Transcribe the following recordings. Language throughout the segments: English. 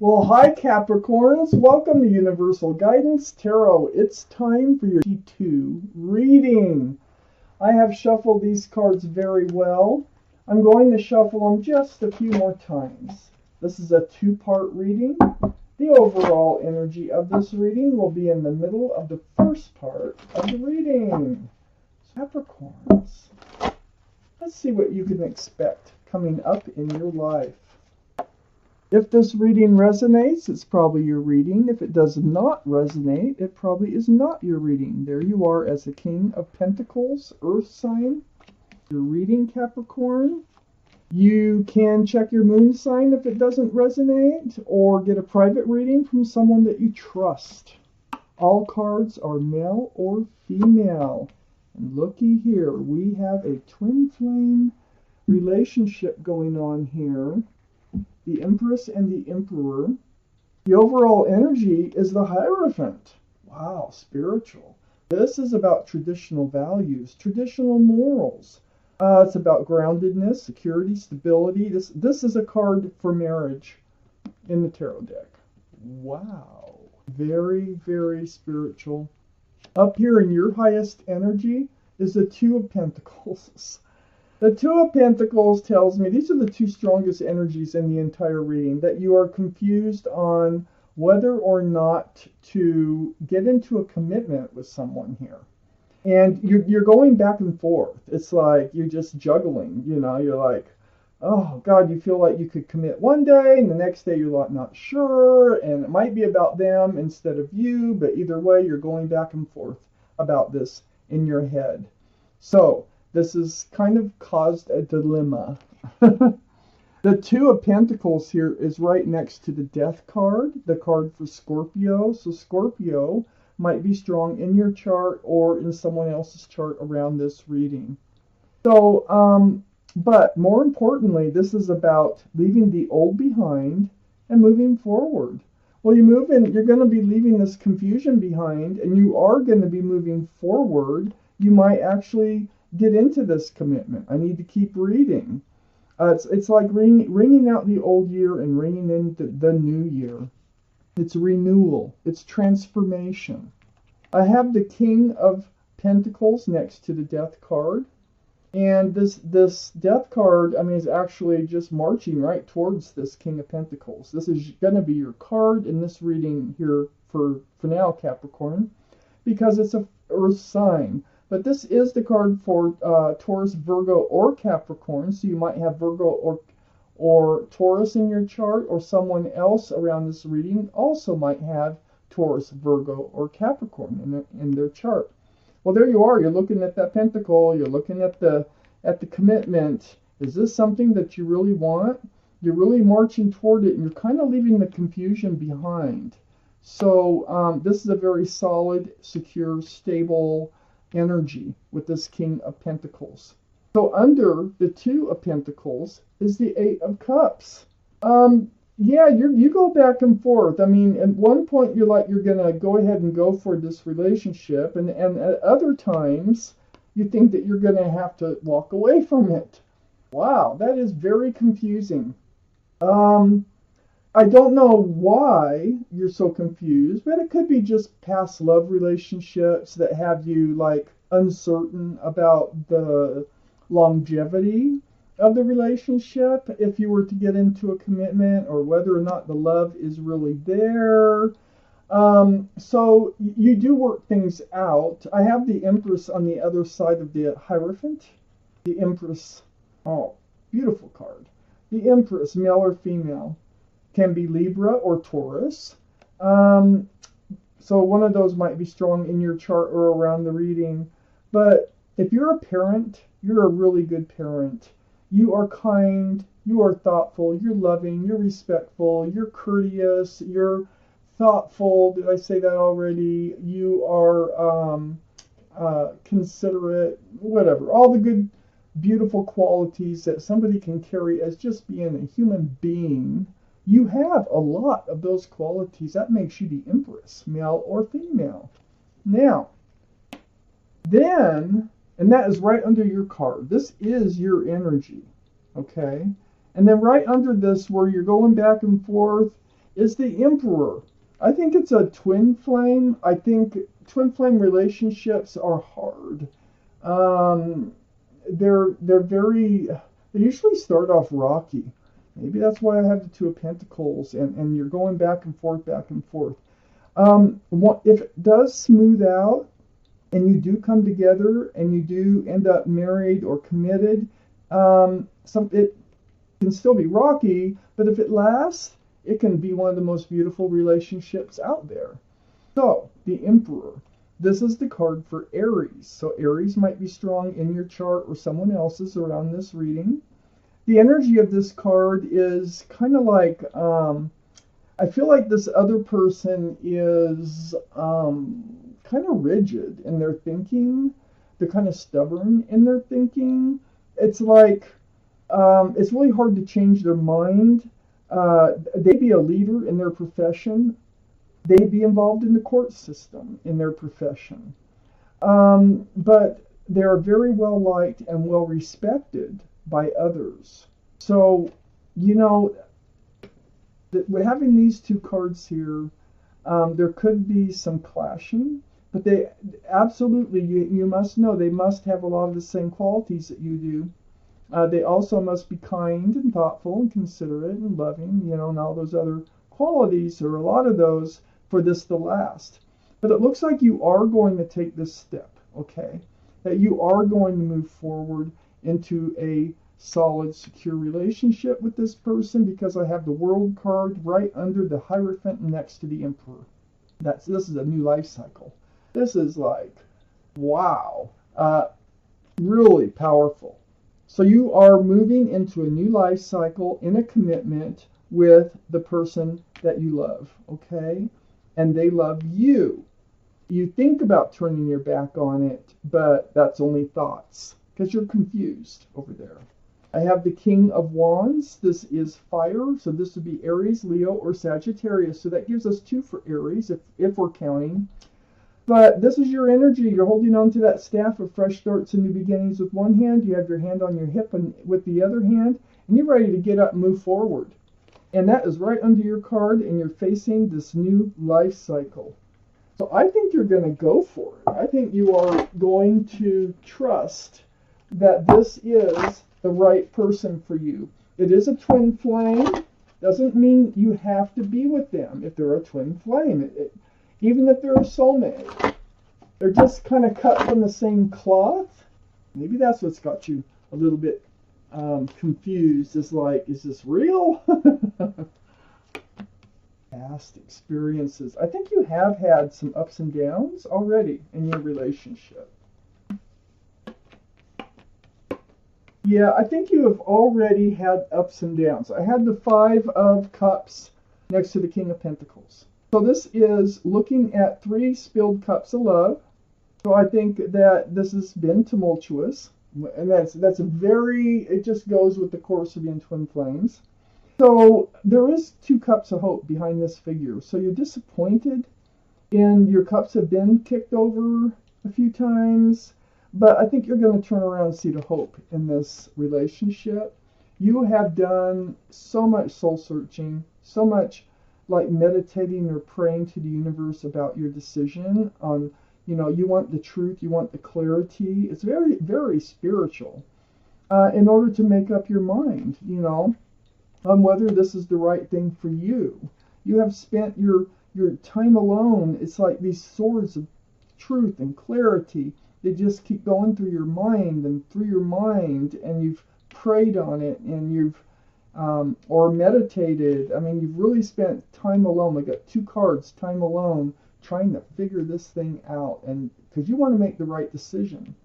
Well, hi Capricorns. Welcome to Universal Guidance Tarot. It's time for your T2 reading. I have shuffled these cards very well. I'm going to shuffle them just a few more times. This is a two-part reading. The overall energy of this reading will be in the middle of the first part of the reading. Capricorns, let's see what you can expect coming up in your life. If this reading resonates, it's probably your reading. If it does not resonate, it probably is not your reading. There you are as a King of Pentacles, Earth sign. Your reading, Capricorn. You can check your moon sign if it doesn't resonate, or get a private reading from someone that you trust. All cards are male or female. And looky here, we have a twin flame relationship going on here. The Empress and the Emperor. The overall energy is the Hierophant. Wow, spiritual. This is about traditional values, traditional morals. It's about groundedness, security, stability. This is a card for marriage in the tarot deck. Wow. Very, very spiritual. Up here in your highest energy is the Two of Pentacles. The Two of Pentacles tells me these are the two strongest energies in the entire reading, that you are confused on whether or not to get into a commitment with someone here. And you're going back and forth. It's like you're just juggling, you know, you're like, oh God, you feel like you could commit one day and the next day you're not sure, and it might be about them instead of you, but either way you're going back and forth about this in your head. So this has kind of caused a dilemma. The Two of Pentacles here is right next to the Death card, the card for Scorpio. So Scorpio might be strong in your chart or in someone else's chart around this reading. So, but more importantly, this is about leaving the old behind and moving forward. Well, you're going to be leaving this confusion behind, and you are going to be moving forward. You might actually get into this commitment. I need to keep reading. It's like ringing out the old year and ringing in the new year. It's renewal. It's transformation. I have the King of Pentacles next to the Death card. And this Death card, I mean, is actually just marching right towards this King of Pentacles. This is going to be your card in this reading here for now, Capricorn, because it's a Earth sign. But this is the card for Taurus, Virgo, or Capricorn. So you might have Virgo or Taurus in your chart, or someone else around this reading also might have Taurus, Virgo, or Capricorn in their chart. Well, there you are. You're looking at that pentacle. You're looking at the commitment. Is this something that you really want? You're really marching toward it, and you're kind of leaving the confusion behind. So this is a very solid, secure, stable energy with this King of Pentacles. So under the Two of Pentacles is the Eight of Cups. Yeah, you go back and forth. I mean, at one point you're going to go ahead and go for this relationship, and at other times you think that you're going to have to walk away from it. Wow, that is very confusing. I don't know why you're so confused, but it could be just past love relationships that have you like uncertain about the longevity of the relationship, if you were to get into a commitment, or whether or not the love is really there. So you do work things out. I have the Empress on the other side of the Hierophant. The Empress, oh, beautiful card. The Empress, male or female, can be Libra or Taurus. So one of those might be strong in your chart or around the reading. But if you're a parent, you're a really good parent. You are kind, you are thoughtful, you're loving, you're respectful, you're courteous, you're thoughtful. Did I say that already? You are considerate, whatever. All the good, beautiful qualities that somebody can carry as just being a human being. You have a lot of those qualities. That makes you the Empress, male or female. Now, then, and that is right under your card. This is your energy, okay? And then right under this, where you're going back and forth, is the Emperor. I think it's a twin flame. I think twin flame relationships are hard. Um, they usually start off rocky. Maybe that's why I have the Two of Pentacles, and you're going back and forth, back and forth. If it does smooth out, and you do come together, and you do end up married or committed, it can still be rocky, but if it lasts, it can be one of the most beautiful relationships out there. So, the Emperor. This is the card for Aries. So Aries might be strong in your chart or someone else's around this reading. The energy of this card is kind of like, I feel like this other person is kind of rigid in their thinking. They're kind of stubborn in their thinking. It's like, it's really hard to change their mind. They'd be a leader in their profession. They'd be involved in the court system in their profession. But they're very well liked and well respected by others. So, having these two cards here, there could be some clashing, but they absolutely, you must know, they must have a lot of the same qualities that you do. They also must be kind and thoughtful and considerate and loving, and all those other qualities, or a lot of those, for this to last. But it looks like you are going to take this step, okay? That you are going to move forward into a solid, secure relationship with this person, because I have the World card right under the Hierophant next to the Emperor. This is a new life cycle. This is like, wow, really powerful. So you are moving into a new life cycle in a commitment with the person that you love, okay? And they love you. You think about turning your back on it, but that's only thoughts, because you're confused over there. I have the King of Wands. This is fire, so this would be Aries, Leo, or Sagittarius. So that gives us 2 for Aries, if we're counting. But this is your energy. You're holding on to that staff of fresh starts and new beginnings with one hand. You have your hand on your hip and with the other hand, and you're ready to get up and move forward. And that is right under your card, and you're facing this new life cycle. So I think you're going to go for it. I think you are going to trust that this is the right person for you. It is a twin flame. Doesn't mean you have to be with them if they're a twin flame. Even if they're a soulmate. They're just kind of cut from the same cloth. Maybe that's what's got you a little bit confused. It's like, is this real? Past experiences. I think you have had some ups and downs already in your relationship. Yeah, I think you have already had ups and downs. I had the 5 of Cups next to the King of Pentacles. So this is looking at 3 spilled cups of love. So I think that this has been tumultuous. And that's it just goes with the course of being twin flames. So there is 2 cups of hope behind this figure. So you're disappointed, and your cups have been kicked over a few times. But I think you're going to turn around and see the hope in this relationship. You have done so much soul searching, so much like meditating or praying to the universe about your decision on, you want the truth, you want the clarity. It's very, very spiritual in order to make up your mind, on whether this is the right thing for you. You have spent your time alone. It's like these swords of truth and clarity. They just keep going through your mind, and you've prayed on it, and you've or meditated. I mean, you've really spent time alone. We got 2 cards, time alone, trying to figure this thing out, and because you want to make the right decision.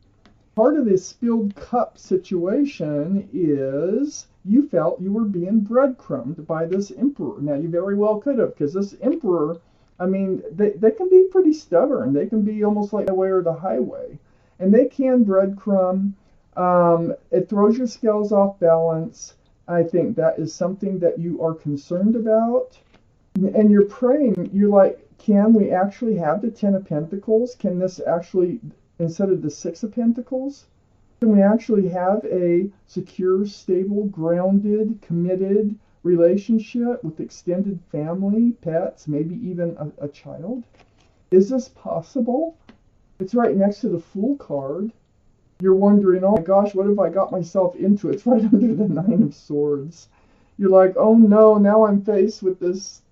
Part of this spilled cup situation is you felt you were being breadcrumbed by this Emperor. Now, you very well could have, because this Emperor, I mean, they can be pretty stubborn. They can be almost like the way or the highway. And they can breadcrumb. It throws your scales off balance. I think that is something that you are concerned about. And you're praying. You're like, can we actually have the 10 of Pentacles? Can this actually, instead of the 6 of Pentacles, can we actually have a secure, stable, grounded, committed relationship with extended family, pets, maybe even a child? Is this possible? It's right next to the Fool card. You're wondering, oh my gosh, what have I got myself into? It's right under the Nine of Swords. You're like, oh no, now I'm faced with this,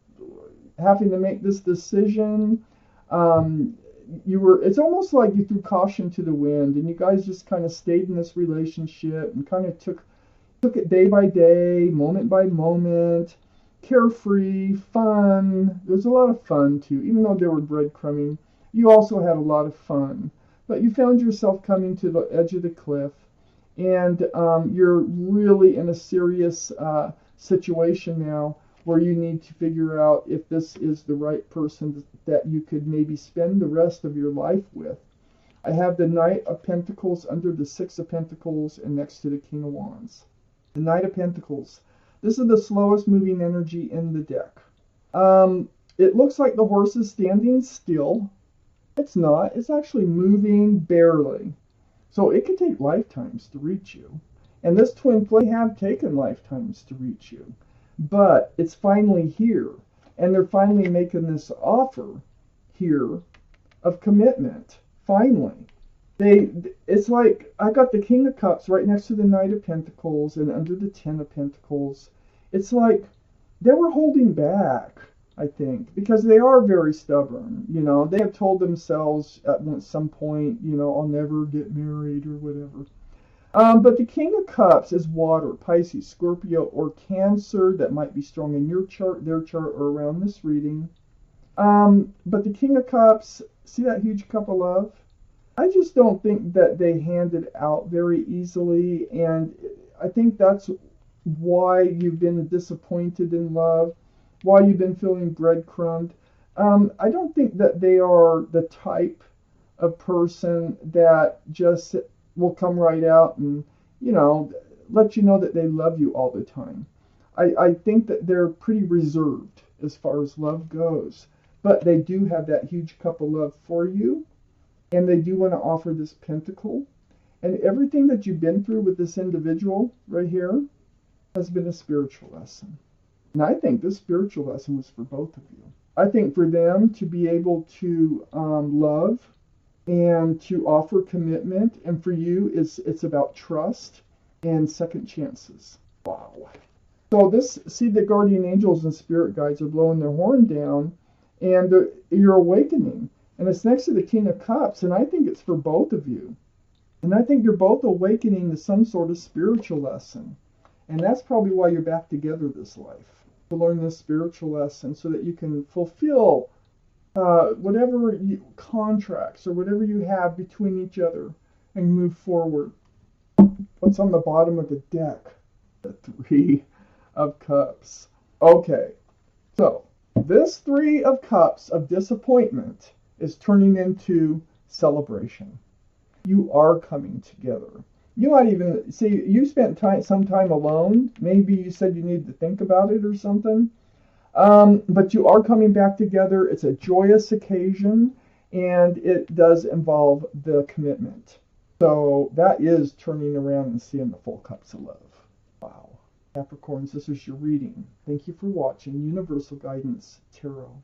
having to make this decision. It's almost like you threw caution to the wind, and you guys just kind of stayed in this relationship and kind of took it day by day, moment by moment, carefree, fun. There's a lot of fun too, even though they were breadcrumbing. You also had a lot of fun, but you found yourself coming to the edge of the cliff, and you're really in a serious situation now where you need to figure out if this is the right person that you could maybe spend the rest of your life with. I have the Knight of Pentacles under the Six of Pentacles and next to the King of Wands. The Knight of Pentacles. This is the slowest moving energy in the deck. It looks like the horse is standing still. It's not. It's actually moving barely. So it could take lifetimes to reach you. And this twin flame have taken lifetimes to reach you. But it's finally here. And they're finally making this offer here of commitment. Finally. It's like I got the King of Cups right next to the Knight of Pentacles and under the Ten of Pentacles. It's like they were holding back, I think, because they are very stubborn. You know, they have told themselves at some point, you know, I'll never get married or whatever. But the King of Cups is water, Pisces, Scorpio, or Cancer. That might be strong in your chart, their chart, or around this reading. But the King of Cups, see that huge cup of love? I just don't think that they hand it out very easily, and I think that's why you've been disappointed in love, why you've been feeling breadcrumbed. I don't think that they are the type of person that just will come right out and, you know, let you know that they love you all the time. I think that they're pretty reserved as far as love goes, but they do have that huge cup of love for you. And they do want to offer this pentacle. And everything that you've been through with this individual right here has been a spiritual lesson. And I think this spiritual lesson was for both of you. I think for them to be able to love and to offer commitment, and for you, it's about trust and second chances. Wow. So see the guardian angels and spirit guides are blowing their horn down, and you're awakening. And it's next to the King of Cups, and I think it's for both of you. And I think you're both awakening to some sort of spiritual lesson. And that's probably why you're back together this life, to learn this spiritual lesson so that you can fulfill whatever contracts or whatever you have between each other and move forward. What's on the bottom of the deck? The Three of Cups. Okay, so this Three of Cups of disappointment is turning into celebration. You are coming together. You might even see you spent some time alone. Maybe you said you needed to think about it or something. But you are coming back together. It's a joyous occasion, and it does involve the commitment. So that is turning around and seeing the full cups of love. Wow. Capricorns, this is your reading. Thank you for watching Universal Guidance Tarot.